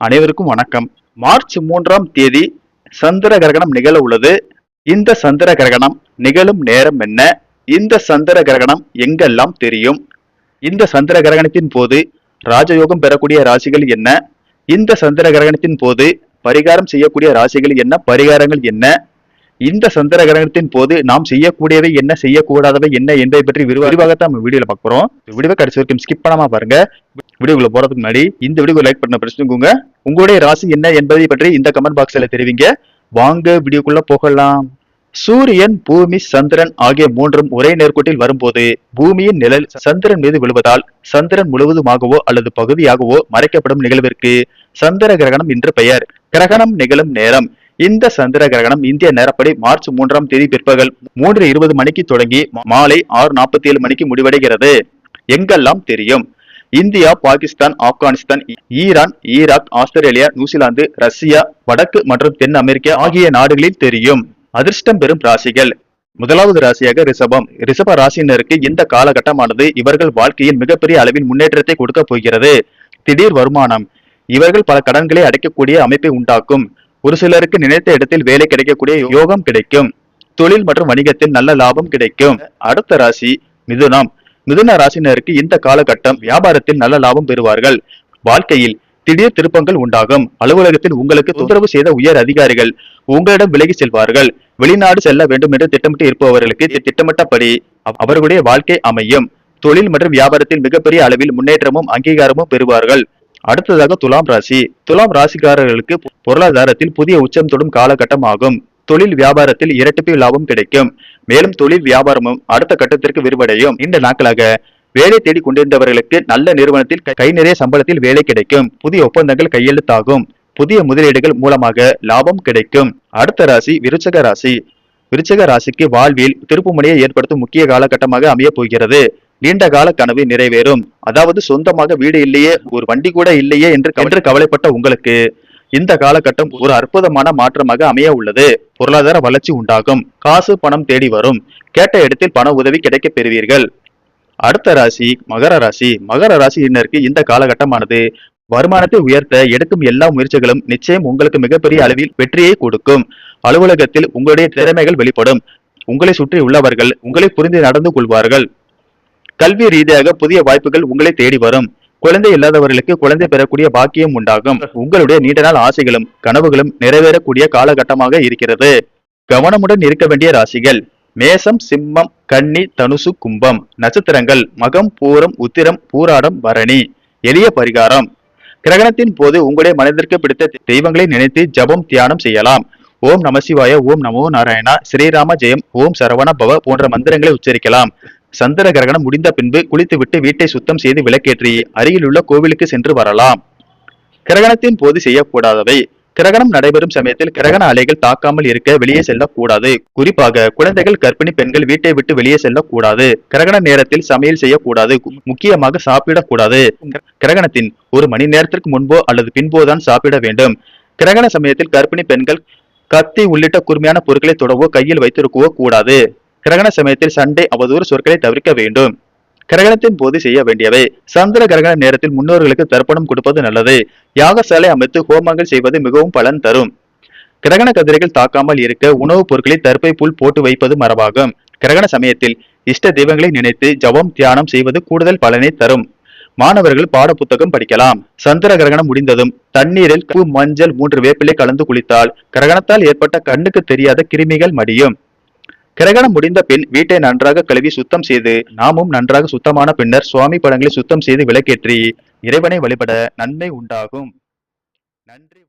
அனைவருக்கும் வணக்கம். மார்ச் 3ஆம் தேதி சந்திர கிரகணம் நிகழ உள்ளது. இந்த சந்திர கிரகணம் நிகழும் நேரம் என்ன? இந்த சந்திர கிரகணம் எங்கெல்லாம் தெரியும்? இந்த சந்திர கிரகணத்தின் போது ராஜயோகம் பெறக்கூடிய ராசிகள் என்ன? இந்த சந்திர கிரகணத்தின் போது பரிகாரம் செய்யக்கூடிய ராசிகள் என்ன? பரிகாரங்கள் என்ன? இந்த சந்திர கிரகணத்தின் போது நாம் செய்யக்கூடியவை என்ன, செய்யக்கூடாதவை என்ன என்பதை பற்றி விரிவாகத்தான் நம்ம வீடியோல பார்க்க போறோம். வீடியோ கடைசி வரைக்கும் ஸ்கிப் பண்ணாம பாருங்க. வீடியோக்குள்ள போறதுக்கு முன்னாடி இந்த வீடியோ லைக் பண்ண பிரச்சனைக்குங்க. உங்களுடைய ராசி என்ன என்பதை பற்றி இந்த கமெண்ட் பாக்ஸ்ல தெரிவிங்க. வாங்க வீடியோக்குள்ள போகலாம். சூரியன், பூமி, சந்திரன் ஆகிய மூன்றும் ஒரே நேர்கோட்டில் வரும்போது பூமியின் நிழல் சந்திரன் மீது விழுவதால் சந்திரன் முழுவதுமாகவோ அல்லது பகுதியாகவோ மறைக்கப்படும் நிகழ்விற்கு சந்திர கிரகணம் என்று பெயர். கிரகணம் நிகழும் நேரம். இந்த சந்திர கிரகணம் இந்திய நேரப்படி மார்ச் 3ஆம் தேதி பிற்பகல் 3:20 மணிக்கு தொடங்கி மாலை 6:47 மணிக்கு முடிவடைகிறது. எங்கெல்லாம் தெரியும்? India, Pakistan, Afghanistan, Iran, Iraq, Australia, New Zealand, Russia, வடக்கு மற்றும் தென் அமெரிக்கா ஆகிய நாடுகளில் தெரியும். அதிர்ஷ்டம் பெறும் ராசிகள். முதலாவது ராசியாக ரிஷபம். ரிஷப ராசியினருக்கு இந்த காலகட்டமானது இவர்கள் வாழ்க்கையில் மிகப்பெரிய அளவில் முன்னேற்றத்தை கொடுக்க போகிறது. திடீர் வருமானம். இவர்கள் பல கடன்களை அடைக்கக்கூடிய அமைப்பை உண்டாக்கும். ஒரு சிலருக்கு நினைத்த இடத்தில் வேலை கிடைக்கக்கூடிய யோகம் கிடைக்கும். தொழில் மற்றும் வணிகத்தில் நல்ல லாபம் கிடைக்கும். அடுத்த ராசி மிதுனம். மிதுன ராசினருக்கு இந்த காலகட்டம் வியாபாரத்தில் நல்ல லாபம் பெறுவார்கள். வாழ்க்கையில் திடீர் திருப்பங்கள் உண்டாகும். அலுவலகத்தில் உங்களுக்கு தொந்தரவு செய்த உயர் அதிகாரிகள் உங்களிடம் விலகி செல்வார்கள். வெளிநாடு செல்ல வேண்டும் என்று திட்டமிட்டு இருப்பவர்களுக்கு திட்டமிட்டபடி அவர்களுடைய வாழ்க்கை அமையும். தொழில் மற்றும் வியாபாரத்தில் மிகப்பெரிய அளவில் முன்னேற்றமும் அங்கீகாரமும் பெறுவார்கள். அடுத்ததாக துலாம் ராசி. துலாம் ராசிக்காரர்களுக்கு பொருளாதாரத்தில் புதிய உச்சம் தொடும் காலகட்டம் ஆகும். தொழில் வியாபாரத்தில் இரட்டிப்பு லாபம் கிடைக்கும். மேலும் தொழில் வியாபாரமும் அடுத்த கட்டத்திற்கு விரிவடையும். இந்த நாட்களாக வேலை தேடி கொண்டிருந்தவர்களுக்கு நல்ல நிறுவனத்தில் கை நிறைய சம்பளத்தில் வேலை கிடைக்கும். புதிய ஒப்பந்தங்கள் கையெழுத்தாகும். புதிய முதலீடுகள் மூலமாக லாபம் கிடைக்கும். அடுத்த ராசி விருச்சக ராசி. விருச்சக ராசிக்கு வாழ்வில் திருப்புமுனையை ஏற்படுத்தும் முக்கிய காலகட்டமாக அமைய போகிறது. நீண்ட கால கனவு நிறைவேறும். அதாவது சொந்தமாக வீடு இல்லையே, ஒரு வண்டி கூட இல்லையே என்று கவலைப்பட்ட உங்களுக்கு இந்த காலகட்டம் ஒரு அற்புதமான மாற்றமாக அமைய உள்ளது. பொருளாதார வளர்ச்சி உண்டாகும். காசு பணம் தேடி வரும். கேட்ட இடத்தில் பண உதவி கிடைக்க பெறுவீர்கள். அடுத்த ராசி மகர ராசி. மகர ராசியினருக்கு இந்த காலகட்டமானது வருமானத்தை உயர்த்த எடுக்கும் எல்லா முயற்சிகளும் நிச்சயம் உங்களுக்கு மிகப்பெரிய அளவில் வெற்றியை கொடுக்கும். அலுவலகத்தில் உங்களுடைய திறமைகள் வெளிப்படும். உங்களை சுற்றி உள்ளவர்கள் உங்களை புரிந்து நடந்து கொள்வார்கள். கல்வி ரீதியாக புதிய வாய்ப்புகள் உங்களை தேடி வரும். குழந்தை இல்லாதவர்களுக்கு குழந்தை பெறக்கூடிய பாக்கியம் உண்டாகும். உங்களுடைய நீண்ட நாள் ஆசைகளும் கனவுகளும் நிறைவேறக்கூடிய காலகட்டமாக இருக்கிறது. கவனமுடன் இருக்க வேண்டிய ராசிகள் மேசம், சிம்மம், கன்னி, தனுசு, கும்பம். நட்சத்திரங்கள் மகம், பூரம், உத்திரம், பூராடம், பரணி. எளிய பரிகாரம். கிரகணத்தின் போது உங்களுடைய மனதிற்கு பிடித்த தெய்வங்களை நினைத்து ஜபம், தியானம் செய்யலாம். ஓம் நம சிவாய, ஓம் நமோ நாராயணா, ஸ்ரீராம ஜெயம், ஓம் சரவண பவ போன்ற மந்திரங்களை உச்சரிக்கலாம். சந்திர கிரகணம் முடிந்த பின்பு குளித்துவிட்டு வீட்டை சுத்தம் செய்து விளக்கேற்றி அருகில் உள்ள கோவிலுக்கு சென்று வரலாம். கிரகணத்தின் போது செய்யக்கூடாதவை. கிரகணம் நடைபெறும் சமயத்தில் கிரகண அலைகள் தாக்காமல் இருக்க வெளியே செல்லக்கூடாது. குறிப்பாக குழந்தைகள், கர்ப்பிணி பெண்கள் வீட்டை விட்டு வெளியே செல்லக்கூடாது. கிரகண நேரத்தில் சமையல் செய்யக்கூடாது. முக்கியமாக சாப்பிடக்கூடாது. கிரகணத்தின் ஒரு மணி நேரத்திற்கு முன்போ அல்லது பின்போதான் சாப்பிட வேண்டும். கிரகண சமயத்தில் கர்ப்பிணி பெண்கள் கத்தி உள்ளிட்ட கூர்மையான பொருட்களை தொடவோ கையில் வைத்திருக்கவோ கூடாது. கிரகண சமயத்தில் சண்டை, அவதூறு சொற்களை தவிர்க்க வேண்டும். கிரகணத்தின் போது செய்ய வேண்டியவை. சந்திர கிரகண நேரத்தில் முன்னோர்களுக்கு தர்ப்பணம் கொடுப்பது நல்லது. யாகசாலை அமைத்து ஹோமங்கள் செய்வது மிகவும் பலன் தரும். கிரகண கதிரைகள் தாக்காமல் இருக்க உணவுப் பொருட்களை தர்ப்பை புல் போட்டு வைப்பது மரபாகும். கிரகண சமயத்தில் இஷ்ட தெய்வங்களை நினைத்து ஜபம், தியானம் செய்வது கூடுதல் பலனை தரும். மாணவர்கள் பாட புத்தகம் படிக்கலாம். சந்திர கிரகணம் முடிந்ததும் தண்ணீரில் பூ, மஞ்சள், 3 வேப்பிலை கலந்து குளித்தால் கிரகணத்தால் ஏற்பட்ட கண்ணுக்கு தெரியாத கிருமிகள் மடியும். கிரகணம் முடிந்த பின் வீட்டை நன்றாக கழுவி சுத்தம் செய்து நாமும் நன்றாக சுத்தமான பின்னர் சுவாமி படங்களை சுத்தம் செய்து விளக்கேற்றி இறைவனை வழிபட நன்மை உண்டாகும். நன்றி.